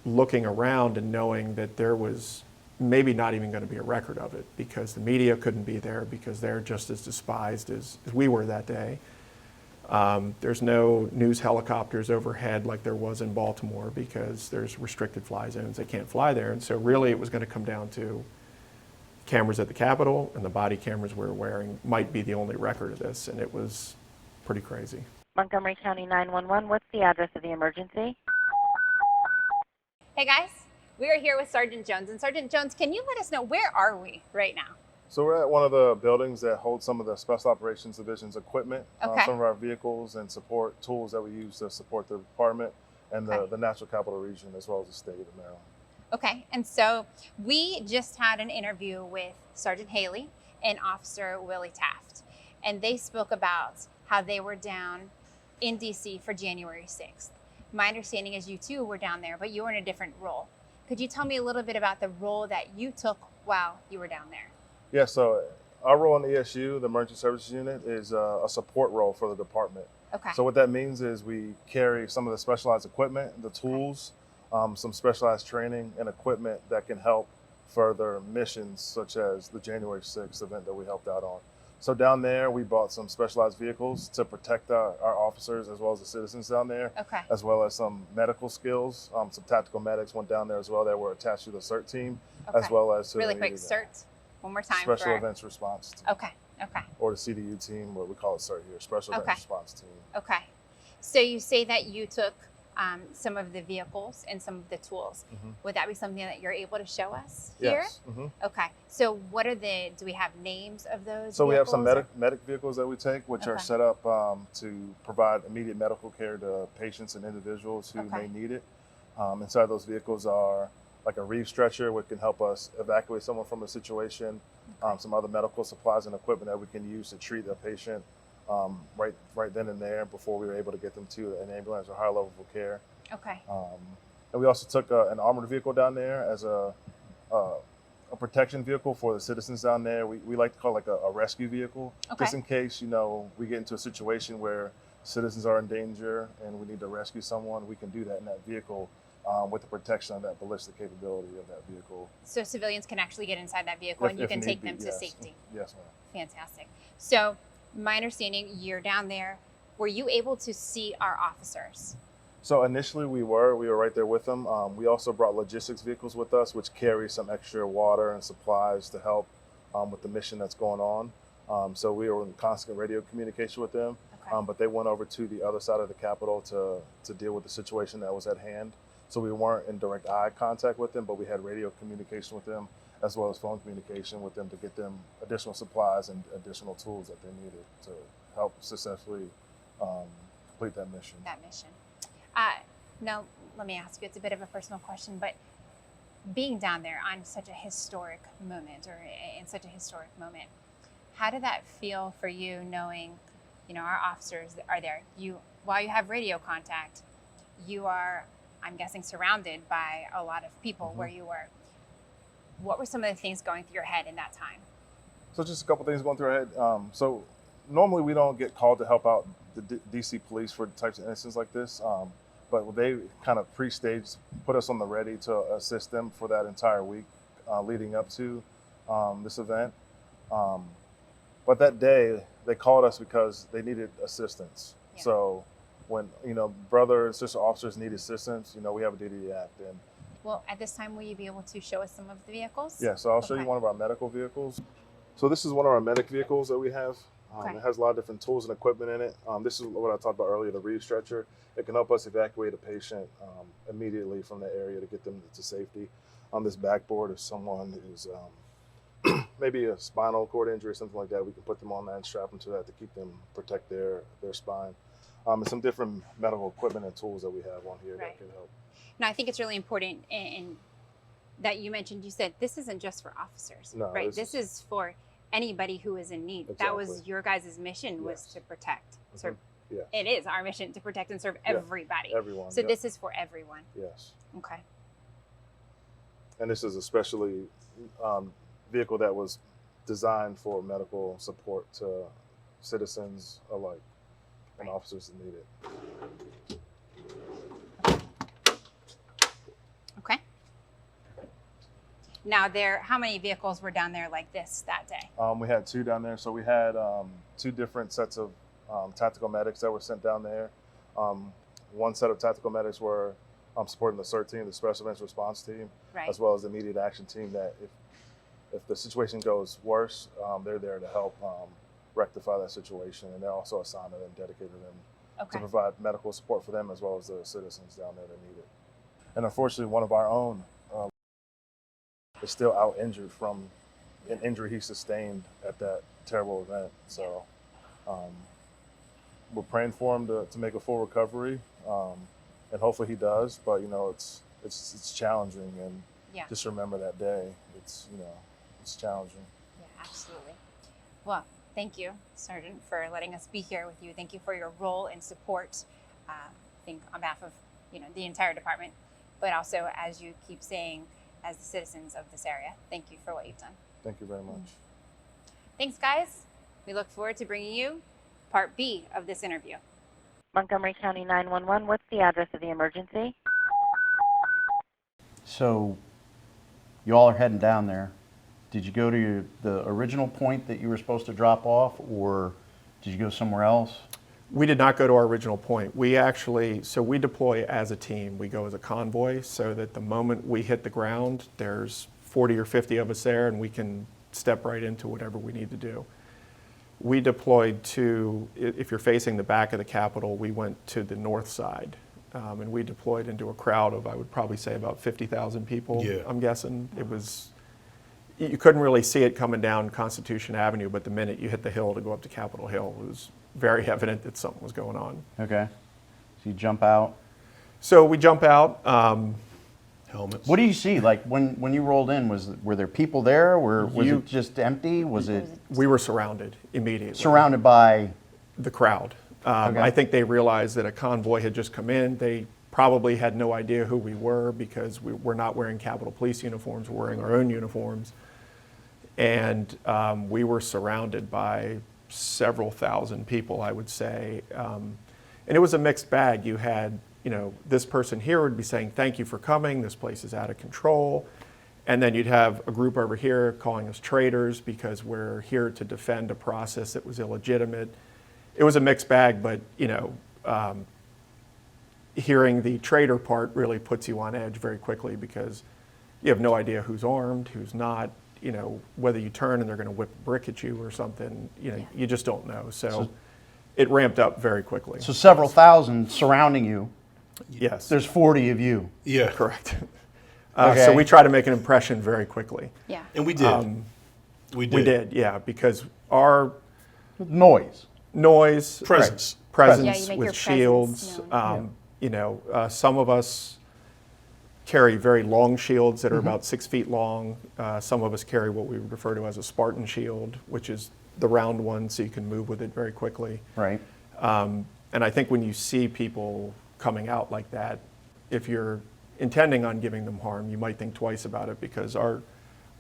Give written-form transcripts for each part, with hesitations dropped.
looking around and knowing that there was maybe not even going to be a record of it because the media couldn't be there because they're just as despised as we were that day. There's no news helicopters overhead like there was in Baltimore because there's restricted fly zones. They can't fly there. And so really it was going to come down to cameras at the Capitol, and the body cameras we were wearing might be the only record of this, and it was pretty crazy. Montgomery County 911, what's the address of the emergency? Hey guys, we are here with Sergeant Jones. And Sergeant Jones, can you let us know where are we right now? So we're at one of the buildings that holds some of the Special Operations Division's equipment, Okay. some of our vehicles and support tools that we use to support the department and Okay. the Natural Capital Region as well as the state of Maryland. Okay, and so we just had an interview with Sergeant Haley and Officer Willie Taft, and they spoke about how they were down in DC for January 6th. My understanding is you too were down there, but you were in a different role. Could you tell me a little bit about the role that you took while you were down there? Yeah, so our role in the ESU, the Emergency Services Unit, is a support role for the department. Okay. So what that means is we carry some of the specialized equipment, the tools, some specialized training and equipment that can help further missions such as the January 6th event that we helped out on. So down there, we bought some specialized vehicles to protect our officers as well as the citizens down there, Okay. as well as some medical skills. Some tactical medics went down there as well that were attached to the CERT team, Okay. as well as to Really the quick, CERT, one more time. Special for... Events Response Team, Okay, okay, or the CDU team, what we call it CERT here, Special Okay. Events Response Team. okay. So you say that you took some of the vehicles and some of the tools. Mhm. Would that be something that you're able to show us here? Yes. Mhm. Okay. So what are do we have names of those So we have some vehicles, medic vehicles that we take, which are Okay. set up to provide immediate medical care to patients and individuals who Okay. may need it. Inside those vehicles are like a reeve stretcher, which can help us evacuate someone from a situation, Okay. some other medical supplies and equipment that we can use to treat a patient right then and there before we were able to get them to an ambulance or higher level of care. Okay. And we also took an armored vehicle down there as a protection vehicle for the citizens down there. We like to call it like a rescue vehicle, Okay. just in case, we get into a situation where citizens are in danger and we need to rescue someone. We can do that in that vehicle with the protection of that ballistic capability of that vehicle. So civilians can actually get inside that vehicle and you if can need take be, them to yes. safety. Yes, ma'am. Fantastic. So my understanding, you're down there. Were you able to see our officers? So initially we were right there with them. We also brought logistics vehicles with us, which carry some extra water and supplies to help with the mission that's going on. So we were in constant radio communication with them, Okay. but they went over to the other side of the Capitol to deal with the situation that was at hand. So we weren't in direct eye contact with them, but we had radio communication with them as well as phone communication with them to get them additional supplies and additional tools that they needed to help successfully complete that mission. That mission. Now, let me ask you, it's a bit of a personal question, but being down there on such a historic moment or in such a historic moment, how did that feel for you knowing, our officers are there? While you have radio contact, you are, I'm guessing, surrounded by a lot of people Mhm. where you were. What were some of the things going through your head in that time? So just a couple things going through our head. So normally we don't get called to help out the DC police for types of incidents like this, but they kind of pre-staged, put us on the ready to assist them for that entire week leading up to this event. But that day they called us because they needed assistance. Yeah. So when brother and sister officers need assistance, we have a duty to act. And Well, at this time, will you be able to show us some of the vehicles? yeah, so I'll show you Okay. one of our medical vehicles. So this is one of our medic vehicles that we have. Okay. It has a lot of different tools and equipment in it. This is what I talked about earlier, the reeve stretcher. It can help us evacuate a patient immediately from the area to get them to safety. On this backboard, if someone is maybe a spinal cord injury or something like that, we can put them on that and strap them to that to keep them, protect their spine. And some different medical equipment and tools that we have on here Right. that can help. Now, I think it's really important in that you said this isn't just for officers, No, right? this This is for anybody who is in need. That was Exactly. your guys' mission, was Yes. to protect, serve. Yeah. It is our mission to protect and serve Yeah. everybody. Everyone. So yeah. this is for everyone. Yes. Okay. And this is a specially vehicle that was designed for medical support to citizens alike and officers that need it. Now, how many vehicles were down there like this that day? We had 2 down there. So we had 2 different sets of tactical medics that were sent down there. One set of tactical medics were supporting the CERT team, the Special Events Response Team, Right. as well as the immediate action team that if the situation goes worse, they're there to help rectify that situation. And they're also assigned and dedicated to them to Okay. provide medical support for them as well as the citizens down there that need it. And unfortunately, one of our own is still out injured from an injury he sustained at that terrible event. So we're praying for him to make a full recovery, and hopefully he does. But it's challenging, and Yeah. just remember that day. It's it's challenging. Yeah, absolutely. Well, thank you, Sergeant, for letting us be here with you. Thank you for your role and support. I think on behalf of the entire department, but also, as you keep saying, as the citizens of this area. Thank you for what you've done. Thank you very much. Thanks, guys. We look forward to bringing you part B of this interview. Montgomery County 911, what's the address of the emergency? So you all are heading down there. Did you go to the original point that you were supposed to drop off, or did you go somewhere else? We did not go to our original point. We deploy as a team. We go as a convoy so that the moment we hit the ground, there's 40 or 50 of us there and we can step right into whatever we need to do. We deployed if you're facing the back of the Capitol, we went to the north side. And we deployed into a crowd of, I would probably say, about 50,000 people. Yeah. I'm guessing. You couldn't really see it coming down Constitution Avenue, but the minute you hit the hill to go up to Capitol Hill, it was very evident that something was going on. Okay. So you jump out. So we jump out. Helmets. What do you see? Like when you rolled in, were there people there? Was You- it just empty? Was it We were surrounded immediately. surrounded by? The crowd. Okay. I think they realized that a convoy had just come in. They probably had no idea who we were because we're not wearing Capitol Police uniforms. We're wearing our own uniforms. And we were surrounded by several thousand people, I would say. And it was a mixed bag. You had, this person here would be saying, thank you for coming. This place is out of control. And then you'd have a group over here calling us traitors because we're here to defend a process that was illegitimate. It was a mixed bag, but, hearing the traitor part really puts you on edge very quickly because you have no idea who's armed, who's not, whether you turn and they're going to whip a brick at you or something, you just don't know. So it ramped up very quickly. So several thousand surrounding you. Yes, There's 40 of you. Yeah. correct. Okay. So we try to make an impression very quickly. Yeah. And we did. We did. We did, yeah, because our Noise. noise, Presence. presence Yeah, you make your with shields. presence Some of us carry very long shields that are about 6 feet long. Some of us carry what we refer to as a Spartan shield, which is the round one, so you can move with it very quickly. Right. And I think when you see people coming out like that, if you're intending on giving them harm, you might think twice about it because our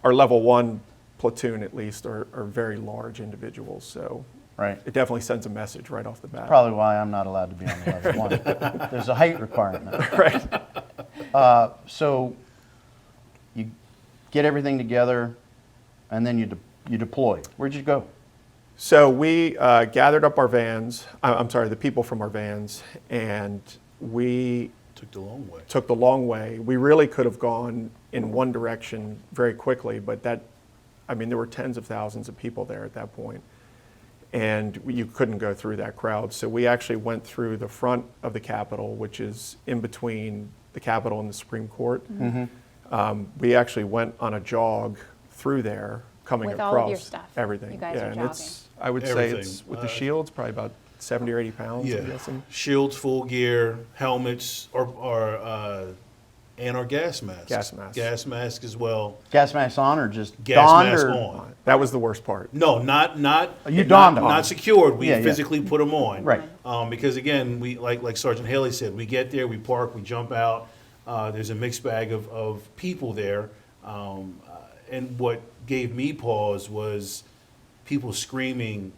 level 1 platoon, at least, are very large individuals. So Right. it definitely sends a message right off the bat. Probably why I'm not allowed to be on the level 1. There's a height requirement. Right. So you get everything together, and then you deploy. Where'd you go? So we gathered up our vans, the people from our vans, and we Took the long way. took the long way. We really could have gone in one direction very quickly, but there were tens of thousands of people there at that point, and you couldn't go through that crowd. So we actually went through the front of the Capitol, which is in between the Capitol and the Supreme Court. We actually went on a jog through there, coming With across all of your stuff. everything. You guys yeah, are and jogging. I would say Everything. it's with the shields, probably about 70 or 80 pounds, I'm Yeah. guessing. Shields, full gear, helmets, and our gas masks. Gas masks. Gas mask as well. Gas mask on or just Gas donned mask or? on. That was the worst part. No, not You donned them. not secured. We Yeah, yeah. physically put them on. Right. Because again, we like Sergeant Haley said, we get there, we park, we jump out. There's a mixed bag of people there, and what gave me pause was people screaming,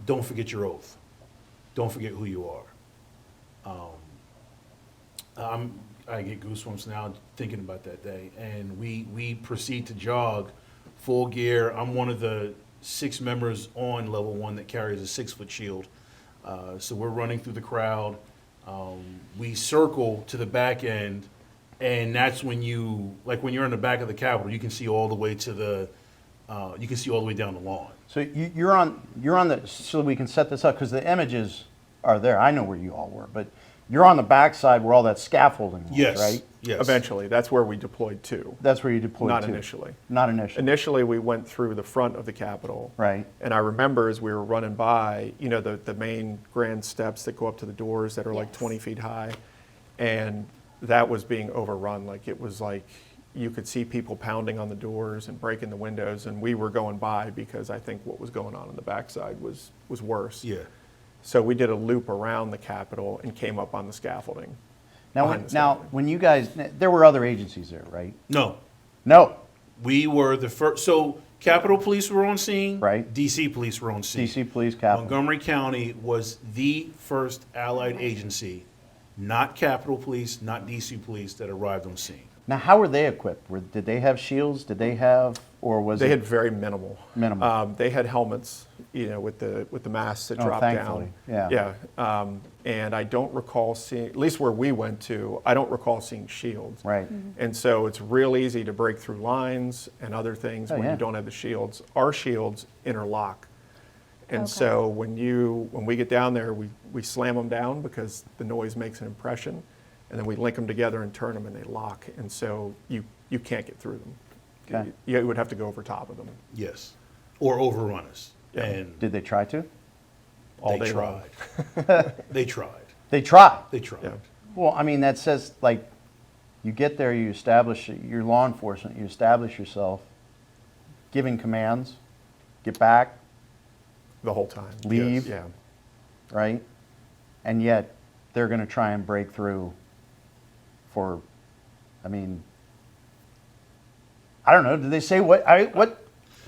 "Don't forget your oath. Don't forget who you are." I get goosebumps now thinking about that day. And we proceed to jog full gear. I'm one of the 6 members on level 1 that carries a 6-foot shield. So we're running through the crowd. We circle to the back end, and that's when when you're in the back of the Capitol, you can see all the way you can see all the way down the lawn. So you're on the, so we can set this up, because the images are there. I know where you all were, but you're on the backside where all that scaffolding was, Yes. right? Yes. Eventually, that's where we deployed to. That's where you deployed Not to. initially. Not initially. Initially, we went through the front of the Capitol. Right. And I remember as we were running by, the main grand steps that go up to the doors that are like Yes. 20 feet high. And that was being overrun. Like, it was like you could see people pounding on the doors and breaking the windows. And we were going by because I think what was going on the backside was worse. Yeah. So we did a loop around the Capitol and came up on the scaffolding. Now, behind the scaffolding. when you guys, there were other agencies there, right? No. No. We were the first. So Capitol Police were on scene. Right. DC Police were on scene. DC Police, Capitol. Montgomery County was the first allied agency, not Capitol Police, not DC Police, that arrived on scene. Now, how were they equipped? Did they have shields? Did they have, or was They it? had very minimal. Minimal. They had helmets, with the masks that Oh, drop thankfully, down. yeah. Yeah. And I don't recall seeing, at least where we went to, I don't recall seeing shields. Right. And so it's real easy to break through lines and other things Oh, when yeah. you don't have the shields. Our shields interlock. And Okay. so when we get down there, we slam them down because the noise makes an impression. And then we link them together and turn them and they lock. And so you can't get through them. Okay. You would have to go over top of them Yes. Or overrun us. Yeah. And Did they try to? all they day long. tried. They tried. They tried. They tried. Yeah. Well, I mean, that says, like, you get there, you establish, your law enforcement, you establish yourself, giving commands, get back, The whole time. Leave. Yeah. right? And yet, they're going to try and break through for, I mean, I don't know, did they say what?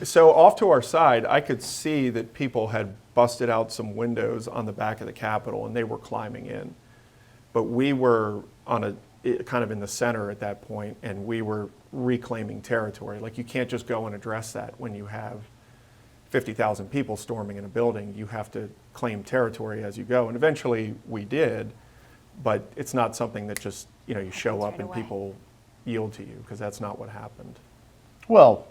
So off to our side, I could see that people had busted out some windows on the back of the Capitol and they were climbing in. But we were kind of in the center at that point, and we were reclaiming territory. Like, you can't just go and address that when you have 50,000 people storming in a building. You have to claim territory as you go. And eventually we did, but it's not something that just, you show up right and away. people yield to you, because that's not what happened. Well,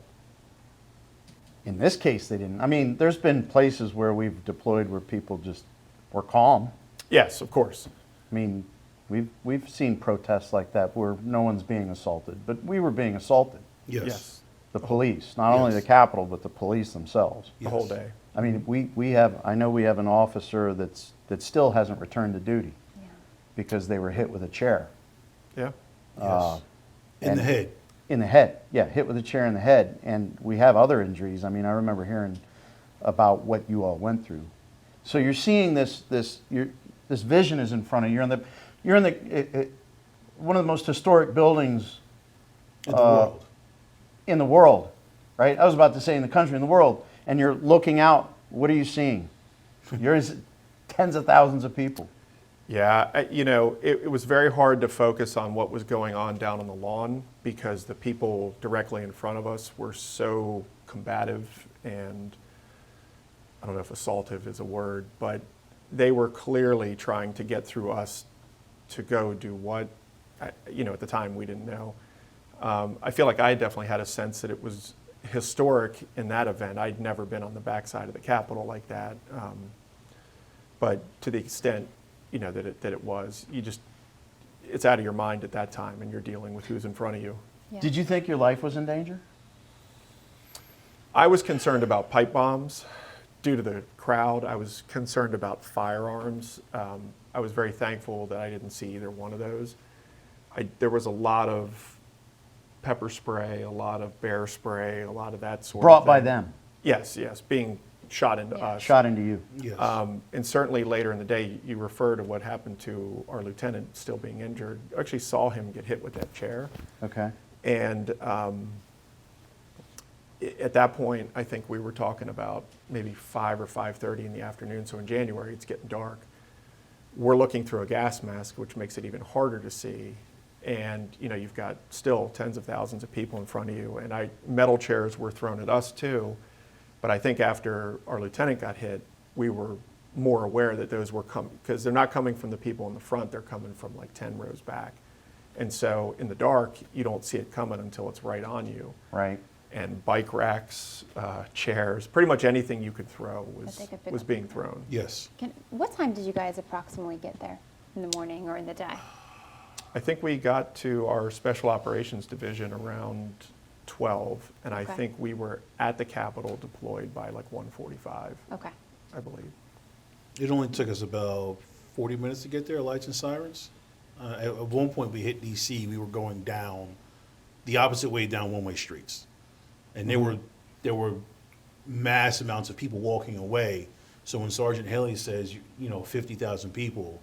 in this case, they didn't. I mean, there's been places where we've deployed where people just were calm. Yes, of course. I mean, we've seen protests like that where no one's being assaulted, but we were being assaulted. Yes. The police, not only the Yes. Capitol, but the police themselves. The whole Yes. day. I mean, I know we have an officer that still hasn't returned to duty Yeah. because they were hit with a chair. Yeah. Yes. In and- the head. In the head, yeah, hit with a chair in the head. And we have other injuries. I mean, I remember hearing about what you all went through. So you're seeing this vision is in front of you. You're in the one of the most historic buildings In the world. in the world, right? I was about to say in the country, in the world. And you're looking out. What are you seeing? You're tens of thousands of people. Yeah, it was very hard to focus on what was going on down on the lawn because the people directly in front of us were so combative and, I don't know if assaultive is a word, but they were clearly trying to get through us to go do what, at the time we didn't know. I feel like I definitely had a sense that it was historic in that event. I'd never been on the backside of the Capitol like that. But to the extent, that it was, it's out of your mind at that time and you're dealing with who's in front of you. Yeah. Did you think your life was in danger? I was concerned about pipe bombs due to the crowd. I was concerned about firearms. I was very thankful that I didn't see either one of those. There was a lot of pepper spray, a lot of bear spray, a lot of that sort of Brought thing. by them, Yes, being shot into Yeah. us. shot into you. Yes. And certainly later in the day, you refer to what happened to our lieutenant still being injured. I actually saw him get hit with that chair. Okay. And at that point, I think we were talking about maybe 5 or 5:30 in the afternoon. So in January, it's getting dark. We're looking through a gas mask, which makes it even harder to see. And you've got still tens of thousands of people in front of you. And metal chairs were thrown at us too. But I think after our lieutenant got hit, we were more aware that those were coming, because they're not coming from the people in the front, they're coming from like 10 rows back. And so in the dark, you don't see it coming until it's right on you. Right. And bike racks, chairs, pretty much anything you could throw they could pick was up. being thrown. Yes. What time did you guys approximately get there? In the morning or in the day? I think we got to our special operations division around 12, and I Okay. think we were at the Capitol deployed by like 1:45, Okay. I believe. It only took us about 40 minutes to get there, lights and sirens. At one point, we hit DC, we were going down, the opposite way down one-way streets. And there were mass amounts of people walking away. So when Sergeant Haley says, 50,000 people,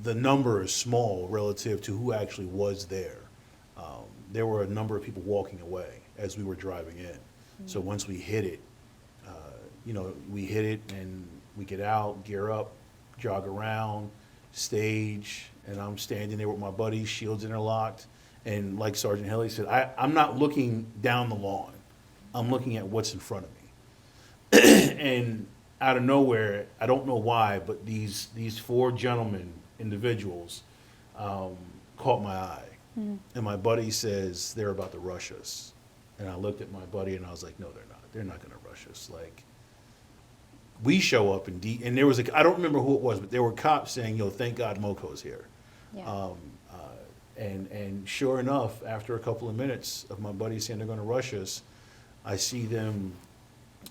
the number is small relative to who actually was there. There were a number of people walking away as we were driving in. So once we hit it, we hit it and we get out, gear up, jog around, stage, and I'm standing there with my buddies, shields interlocked. And like Sergeant Haley said, I'm not looking down the lawn. I'm looking at what's in front of me. And out of nowhere, I don't know why, but these four individuals, caught my eye. And my buddy says, they're about to rush us. And I looked at my buddy and I was like, no, they're not. They're not going to rush us. Like, we show up and there was I don't remember who it was, but there were cops saying, thank God Moco's here. Yeah. And sure enough, after a couple of minutes of my buddy saying they're going to rush us, I see them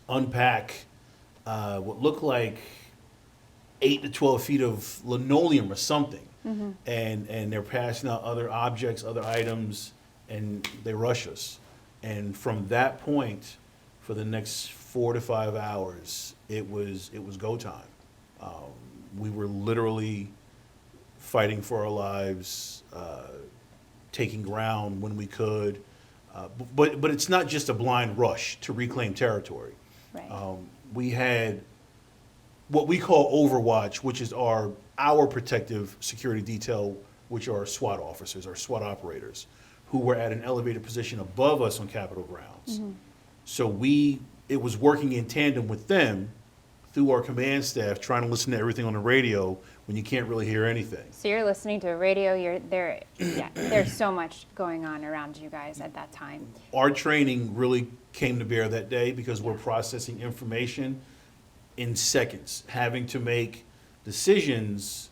unpack what looked like 8 to 12 feet of linoleum or something. And they're passing out other objects, other items, and they rush us. And from that point, for the next 4 to 5 hours, it was go time. We were literally fighting for our lives, taking ground when we could. But it's not just a blind rush to reclaim territory. Right. We had what we call Overwatch, which is our protective security detail, which are SWAT officers or SWAT operators, who were at an elevated position above us on Capitol grounds. So it was working in tandem with them through our command staff, trying to listen to everything on the radio when you can't really hear anything. So you're listening to a radio. There's so much going on around you guys at that time. Our training really came to bear that day because we're processing information in seconds, having to make decisions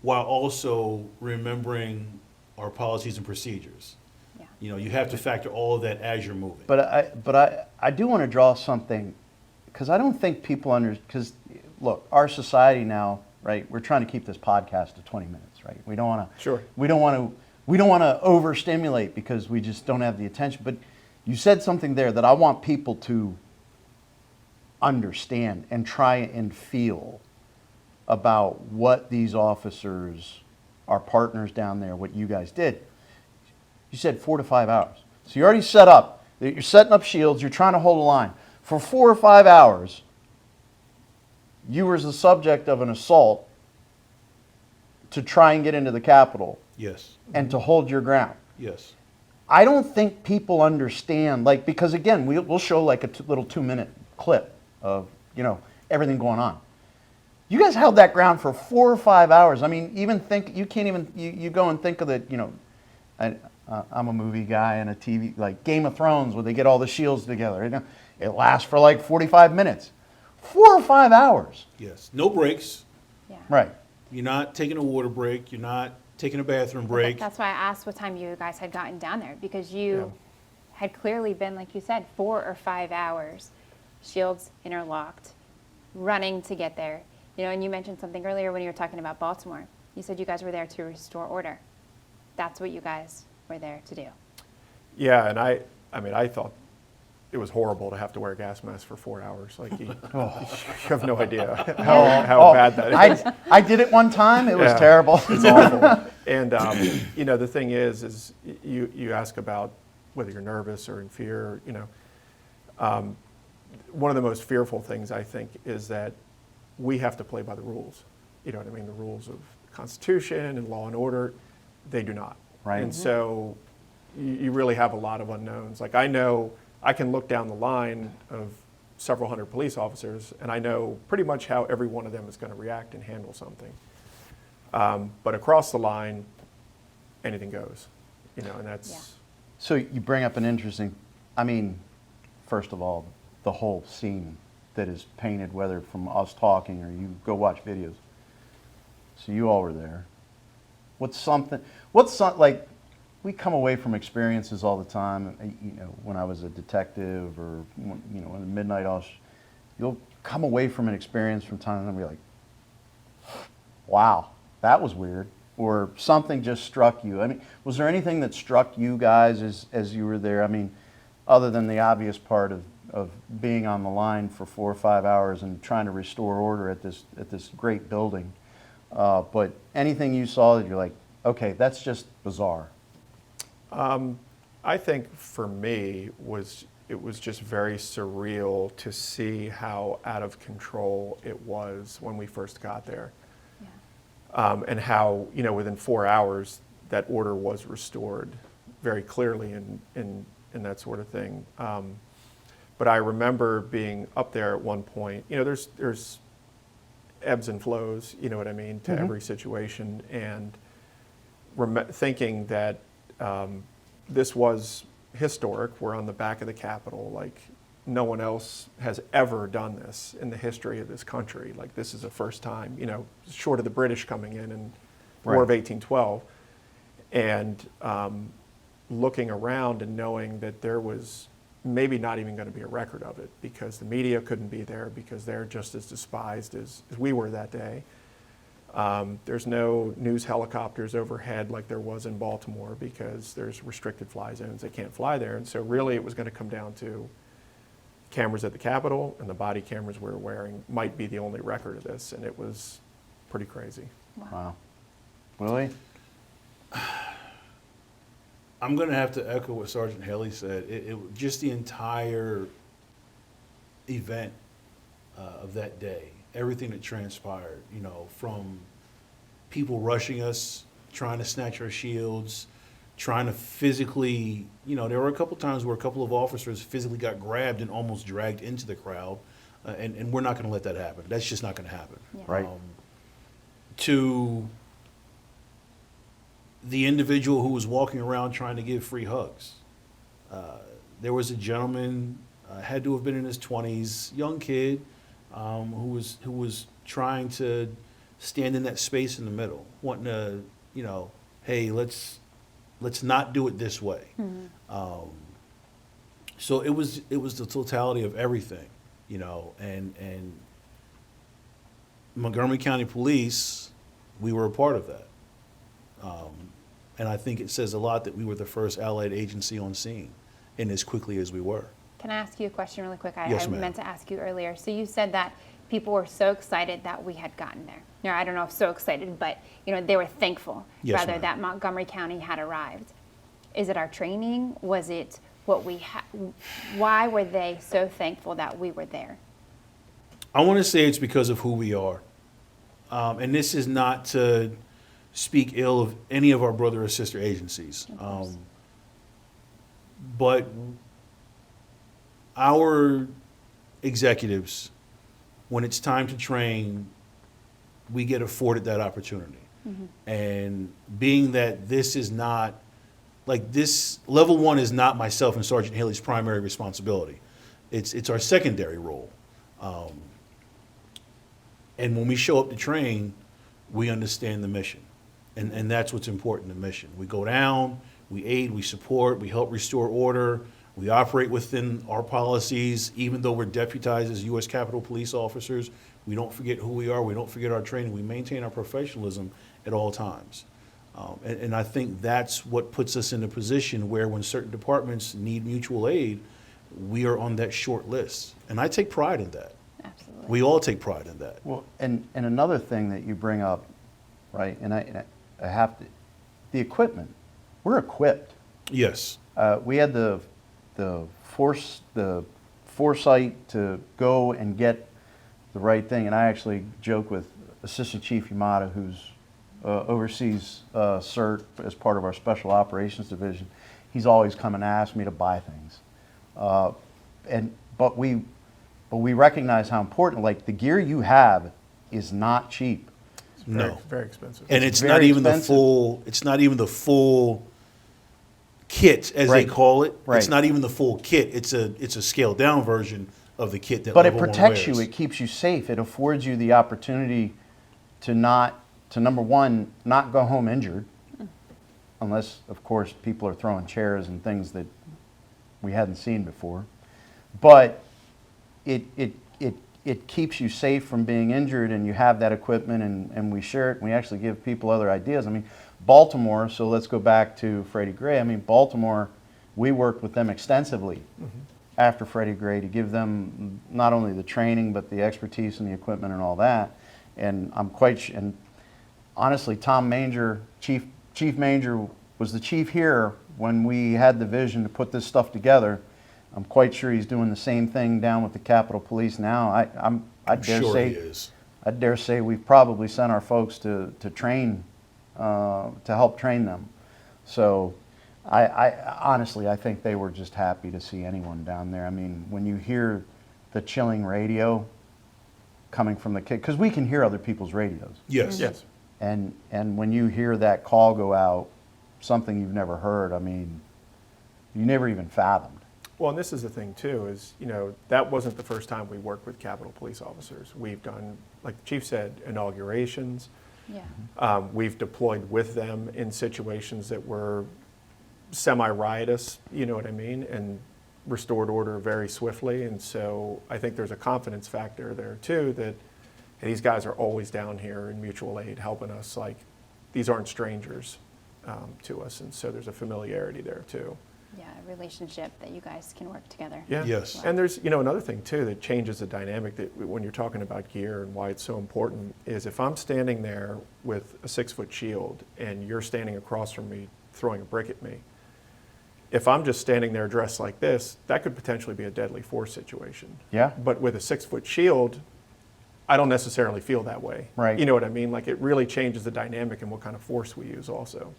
while also remembering our policies and procedures. Yeah. You have to factor all of that as you're moving. But I do want to draw something, because I don't think people because look, our society now, right? We're trying to keep this podcast to 20 minutes, right? We don't want to. Sure. We don't want to overstimulate because we just don't have the attention. But you said something there that I want people to understand and try and feel about what these officers, our partners down there, what you guys did. You said 4 to 5 hours. So you're already set up. You're setting up shields. You're trying to hold a line. For 4 or 5 hours, you were the subject of an assault to try and get into the Capitol Yes. and to hold your ground. Yes. I don't think people understand, because again, we'll show like a little 2-minute clip of, everything going on. You guys held that ground for 4 or 5 hours. I mean, you go and think of the, I'm a movie guy and a TV, like Game of Thrones, where they get all the shields together. It lasts for like 45 minutes. 4 or 5 hours. Yes. No breaks. Yeah. Right. You're not taking a water break. You're not taking a bathroom break. That's why I asked what time you guys had gotten down there, because you had clearly been, like you said, 4 or 5 hours, shields interlocked, running to get there. And you mentioned something earlier when you were talking about Baltimore. You said you guys were there to restore order. That's what you guys were there to do. Yeah, and I thought it was horrible to have to wear a gas mask for 4 hours. Like you have no idea how bad that is. I did it one time. It was Yeah. terrible. It's awful. And the thing is you ask about whether you're nervous or in fear. One of the most fearful things, I think, is that we have to play by the rules. You know what I mean? The rules of the Constitution and law and order, they do not. Right. And so you really have a lot of unknowns. Like I know I can look down the line of several hundred police officers, and I know pretty much how every one of them is going to react and handle something. But across the line, anything goes, and that's. Yeah. So you bring up an interesting, I mean, first of all, the whole scene that is painted, whether from us talking or you go watch videos. So you all were there. Like, we come away from experiences all the time, when I was a detective or, in the midnight hush, you'll come away from an experience from time to time and be like, wow, that was weird. Or something just struck you. I mean, was there anything that struck you guys as you were there? I mean, other than the obvious part of being on the line for 4 or 5 hours and trying to restore order at this great building. But anything you saw that you're like, okay, that's just bizarre. I think for me it was just very surreal to see how out of control it was when we first got there. Yeah. And how, within 4 hours that order was restored very clearly and that sort of thing. But I remember being up there at one point, there's ebbs and flows, you know what I mean, to every situation, and thinking that this was historic. We're on the back of the Capitol, like no one else has ever done this in the history of this country. Like this is the first time, short of the British coming in War of 1812, and looking around and knowing that there was maybe not even going to be a record of it because the media couldn't be there because they're just as despised as we were that day. There's no news helicopters overhead like there was in Baltimore because there's restricted fly zones. They can't fly there. And so really it was going to come down to cameras at the Capitol, and the body cameras we were wearing might be the only record of this. And it was pretty crazy. Wow. Willie? I'm going to have to echo what Sergeant Haley said. Just the entire event of that day, everything that transpired, from people rushing us, trying to snatch our shields, trying to physically, there were a couple times where a couple of officers physically got grabbed and almost dragged into the crowd, and we're not going to let that happen. That's just not going to happen. Yeah. Right. To the individual who was walking around trying to give free hugs. There was a gentleman, had to have been in his 20s, young kid, who was trying to stand in that space in the middle, wanting to, hey, let's not do it this way. Mm-hmm. So it was the totality of everything, and Montgomery County Police, we were a part of that. And I think it says a lot that we were the first allied agency on scene, and as quickly as we were. Can I ask you a question really quick? Yes, I ma'am. meant to ask you earlier. So you said that people were so excited that we had gotten there. I don't know if so excited, but they were thankful Yes, rather ma'am. that Montgomery County had arrived. Is it our training? Was it what we had? Why were they so thankful that we were there? I want to say it's because of who we are. And this is not to speak ill of any of our brother or sister agencies. But our executives, when it's time to train, we get afforded that opportunity. Mm-hmm. And being that this is not, this level one is not myself and Sergeant Haley's primary responsibility. It's our secondary role. And when we show up to train, we understand the mission. And that's what's important, the mission. We go down, we aid, we support, we help restore order, we operate within our policies, even though we're deputized as U.S. Capitol Police officers. We don't forget who we are, we don't forget our training, we maintain our professionalism at all times. And I think that's what puts us in a position where when certain departments need mutual aid, we are on that short list. And I take pride in that. Absolutely. We all take pride in that. Well, and another thing that you bring up, right, and I have to, the equipment, we're equipped. Yes. We had the foresight to go and get the right thing, and I actually joke with Assistant Chief Yamada, who's oversees CERT as part of our Special Operations Division, he's always come and asked me to buy things. But we recognize how important, like the gear you have is not cheap. No. Very expensive. And it's very not even expensive. it's not even the full kit, as they Right. call it. Right. It's not even the full kit. It's a scaled down version of the kit that But it Level 1 protects you, wears. it keeps you safe, it affords you the opportunity to number one, not go home injured, unless, of course, people are throwing chairs and things that we hadn't seen before. But it keeps you safe from being injured, and you have that equipment, and we share it, and we actually give people other ideas. I mean, Baltimore, so let's go back to Freddie Gray. I mean, Baltimore, we worked with them extensively after Freddie Gray to give them not only the training, but the expertise and the equipment and all that. And and honestly, Tom Manger, Chief Manger was the chief here when we had the vision to put this stuff together. I'm quite sure he's doing the same thing down with the Capitol Police now. I'd dare Sure say he is. I'd dare say we've probably sent our folks to train, to help train them. So I honestly, I think they were just happy to see anyone down there. I mean, when you hear the chilling radio coming from the kid, because we can hear other people's radios. Yes. Yes. And when you hear that call go out, something you've never heard, I mean, you never even fathomed. Well, and this is the thing too, is, that wasn't the first time we worked with Capitol Police officers. We've done, like the chief said, inaugurations. Yeah. We've deployed with them in situations that were semi-riotous, you know what I mean, and restored order very swiftly. And so I think there's a confidence factor there too, that hey, these guys are always down here in mutual aid helping us. Like, these aren't strangers to us. And so there's a familiarity there too. Yeah, a relationship that you guys can work together. Yeah. Yes. And there's, another thing too that changes the dynamic that when you're talking about gear and why it's so important is if I'm standing there with a 6-foot shield and you're standing across from me throwing a brick at me, if I'm just standing there dressed like this, that could potentially be a deadly force situation. Yeah. But with a 6-foot shield, I don't necessarily feel that way. Right. You know what I mean? Like, it really changes the dynamic and what kind of force we use also.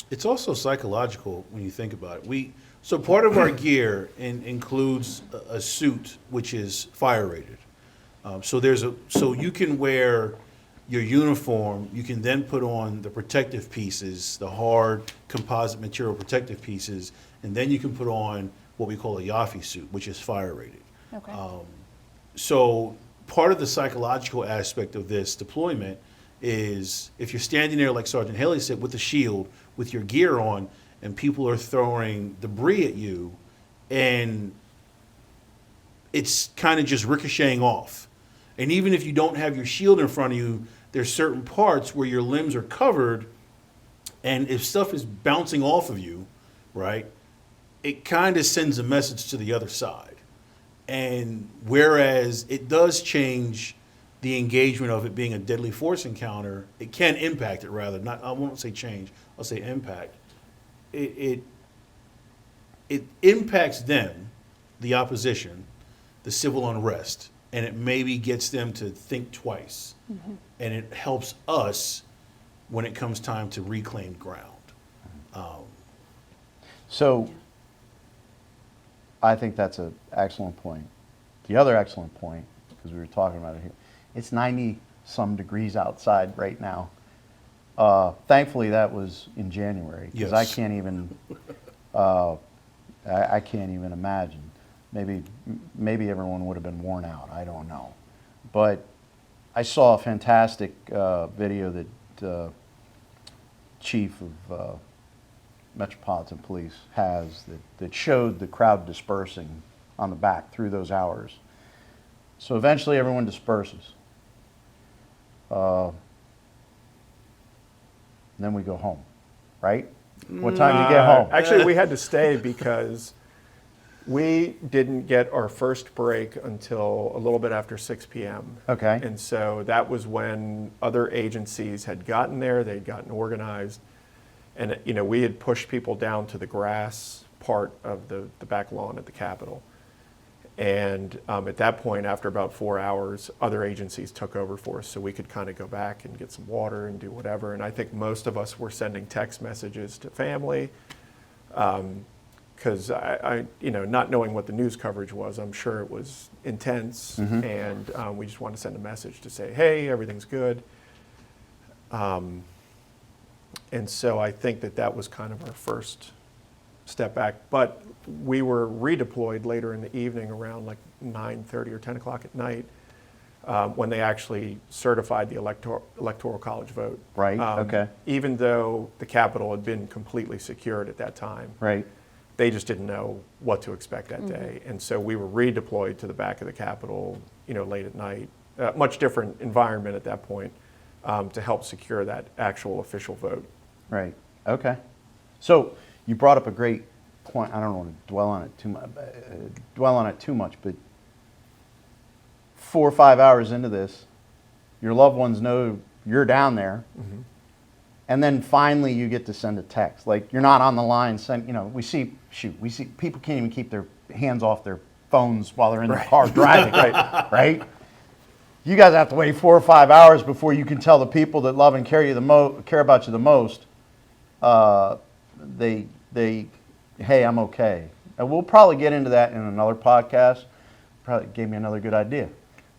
It's also psychological when you think about it. So part of our gear includes a suit which is fire rated. So you can wear your uniform. You can then put on the protective pieces, the hard composite material protective pieces, and then you can put on what we call a Yafi suit, which is fire rated. Okay. So part of the psychological aspect of this deployment is if you're standing there, like Sergeant Haley said, with the shield, with your gear on, and people are throwing debris at you, and it's kind of just ricocheting off. And even if you don't have your shield in front of you, there's certain parts where your limbs are covered, and if stuff is bouncing off of you, right, it kind of sends a message to the other side. And whereas it does change the engagement of it being a deadly force encounter, it can impact it rather. Not, I won't say change, I'll say impact. It impacts them, the opposition, the civil unrest, and it maybe gets them to think twice. And it helps us when it comes time to reclaim ground. So I think that's an excellent point. The other excellent point, because we were talking about it here, it's 90-some degrees outside right now. Thankfully, that was in January, because I Yes. can't even, I can't even imagine. Maybe everyone would have been worn out. I don't know. But I saw a fantastic video that Chief of Metropolitan Police has that showed the crowd dispersing on the back through those hours. So eventually everyone disperses. Then we go home, right? What time do you get home? Actually, we had to stay because we didn't get our first break until a little bit after 6 p.m. Okay. And so that was when other agencies had gotten there, they'd gotten organized. And, we had pushed people down to the grass part of the back lawn at the Capitol. And at that point, after about 4 hours, other agencies took over for us, so we could kind of go back and get some water and do whatever. And I think most of us were sending text messages to family, because not knowing what the news coverage was, I'm sure it was intense, and we just wanted to send a message to say, hey, everything's good. And so I think that was kind of our first step back. But we were redeployed later in the evening around like 9:30 or 10 o'clock at night, when they actually certified the electoral college vote. Right, okay. Even though the Capitol had been completely secured at that time. Right. They just didn't know what to expect that day. And so we were redeployed to the back of the Capitol, late at night. Much different environment at that point, to help secure that actual official vote. Right. Okay. So you brought up a great point. I don't want to dwell on it too much, but 4 or 5 hours into this, your loved ones know you're down there, and then finally you get to send a text. Like, you're not on the line. We see people can't even keep their hands off their phones while they're in their car driving. Right. You guys have to wait 4 or 5 hours before you can tell the people that love and care about you the most, hey, I'm okay. And we'll probably get into that in another podcast. Probably gave me another good idea.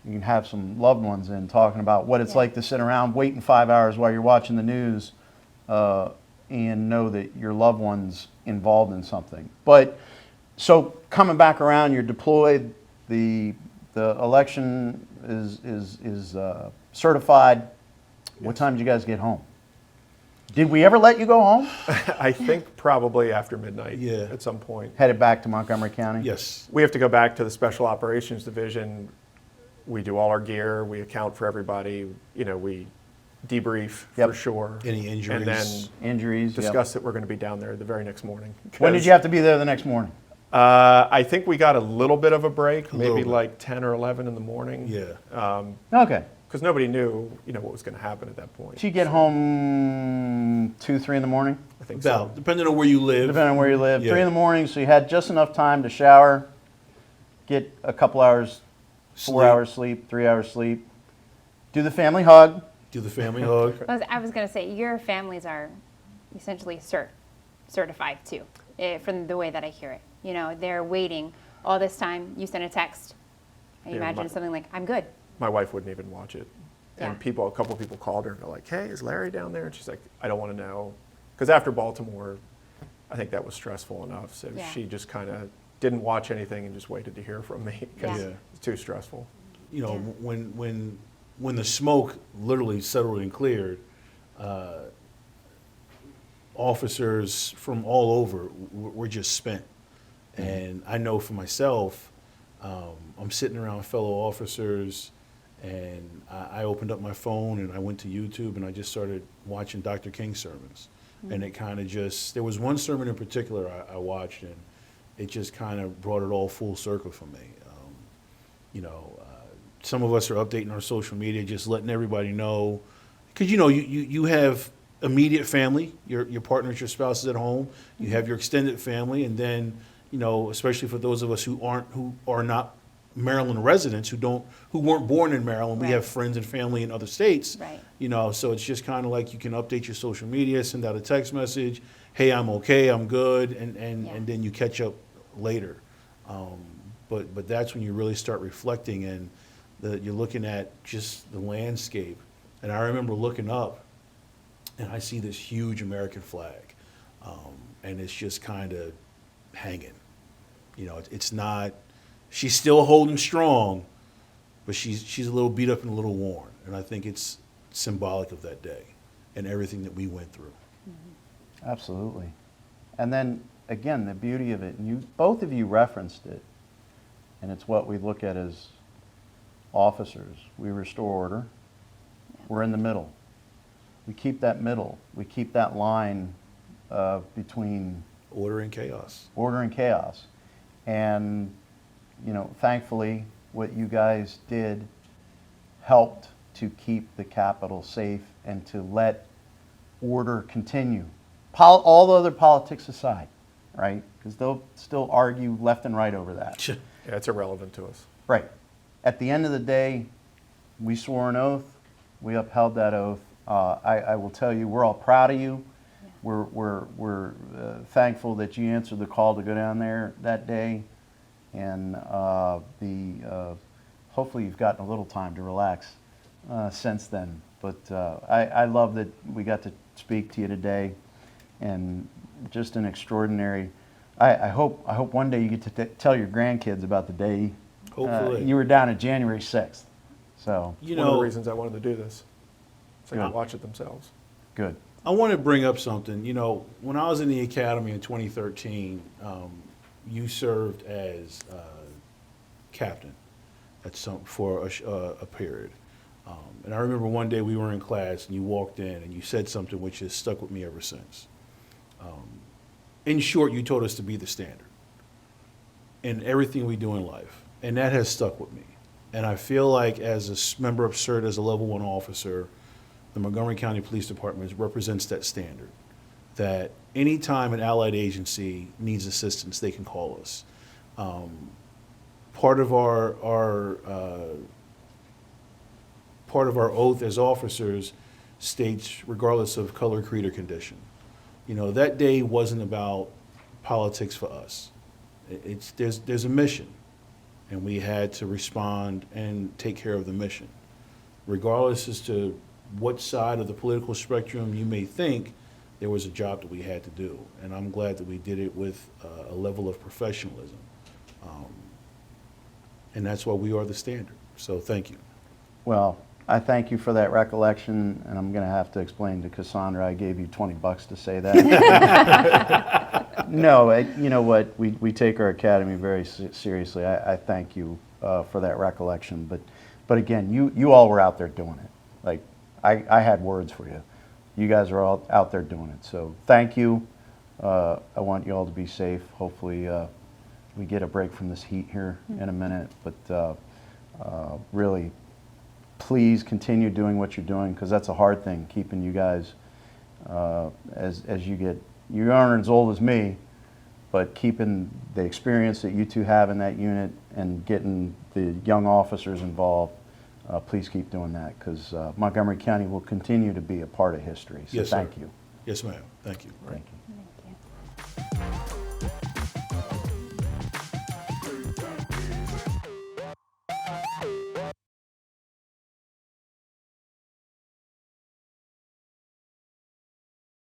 You can have some loved ones in talking about what it's like to sit around waiting 5 hours while you're watching the news, and know that your loved one's involved in something. But so coming back around, you're deployed. The election is certified. What time did you guys get home? Did we ever let you go home? I think probably after midnight. Yeah. At some point. Headed back to Montgomery County? Yes. We have to go back to the Special Operations Division. We do all our gear. We account for everybody. We debrief for sure. Any injuries? And then Injuries. discuss that we're going to be down there the very next morning. When did you have to be there the next morning? I think we got a little bit of a break, little maybe bit. like 10 or 11 in the morning. Yeah. Okay. Because nobody knew, what was going to happen at that point. Did you get home 2, 3 in the morning? I think About, so. depending on where you live. Depending on where you live. Yeah. 3 in the morning, so you had just enough time to shower, get a couple hours, 4 Sleep. hours sleep, 3 hours sleep, do the family hug. Do the family hug. I was going to say, your families are essentially certified too, from the way that I hear it. They're waiting all this time. You send a text. I Yeah, imagine something like, I'm good. My wife wouldn't even watch it. And Yeah. a couple people called her and they're like, hey, is Larry down there? And she's like, I don't want to know. Because after Baltimore, I think that was stressful enough. So Yeah. she just kind of didn't watch anything and just waited to hear from me because Yeah. it's too stressful. Yeah. When the smoke literally settled and cleared, officers from all over were just spent. And I know for myself, I'm sitting around fellow officers, and I opened up my phone and I went to YouTube and I just started watching Dr. King's sermons. And it kind of there was one sermon in particular I watched, and it just kind of brought it all full circle for me. Some of us are updating our social media, just letting everybody know, because you have immediate family, your partners, your spouses at home, you have your extended family, and then especially for those of us who are not Maryland residents, who weren't born in Maryland, we Right. have friends and family in other states. Right. So it's just kind of like you can update your social media, send out a text message, hey, I'm okay, I'm good, and then you catch up later. But that's when you really start reflecting, and you're looking at just the landscape. And I remember looking up, and I see this huge American flag, and it's just kind of hanging. It's not. She's still holding strong, but she's a little beat up and a little worn. And I think it's symbolic of that day and everything that we went through. Absolutely. And then, again, the beauty of it, and both of you referenced it, and it's what we look at as officers. We restore order. We're in the middle. We keep that middle. We keep that line between Order and chaos. order and chaos. And, thankfully, what you guys did helped to keep the Capitol safe and to let order continue. All the other politics aside, right? Because they'll still argue left and right over that. Yeah, it's irrelevant to us. Right. At the end of the day, we swore an oath. We upheld that oath. I will tell you, we're all proud of you. We're thankful that you answered the call to go down there that day, and hopefully you've gotten a little time to relax since then. But I love that we got to speak to you today, and just an extraordinary. I hope one day you get to tell your grandkids about the day Hopefully. you were down at January 6th. So You One of the know, reasons I wanted to do this, so they Yeah. can watch it themselves. good. I want to bring up something. You know, when I was in the academy in 2013, you served as captain for a period. And I remember one day we were in class and you walked in and you said something which has stuck with me ever since. In short, you told us to be the standard in everything we do in life. And that has stuck with me. And I feel like as a member of CERT, as a level 1 officer, the Montgomery County Police Department represents that standard. That anytime an allied agency needs assistance, they can call us. Part of our oath as officers states, regardless of color, creed, or condition. You know, that day wasn't about politics for us. There's a mission, and we had to respond and take care of the mission. Regardless as to what side of the political spectrum you may think, there was a job that we had to do. And I'm glad that we did it with a level of professionalism. And that's why we are the standard. So thank you. Well, I thank you for that recollection, and I'm going to have to explain to Cassandra I gave you $20 to say that. No, you know what? We take our academy very seriously. I thank you for that recollection. But again, you all were out there doing it. Like, I had words for you. You guys are all out there doing it. So thank you. I want you all to be safe. Hopefully we get a break from this heat here in a minute. But really, please continue doing what you're doing, because that's a hard thing, keeping you guys as you aren't as old as me, but keeping the experience that you two have in that unit and getting the young officers involved. Please keep doing that, because Montgomery County will continue to be a part of history. So Yes, sir. thank you. Yes, ma'am. Thank you. Thank you.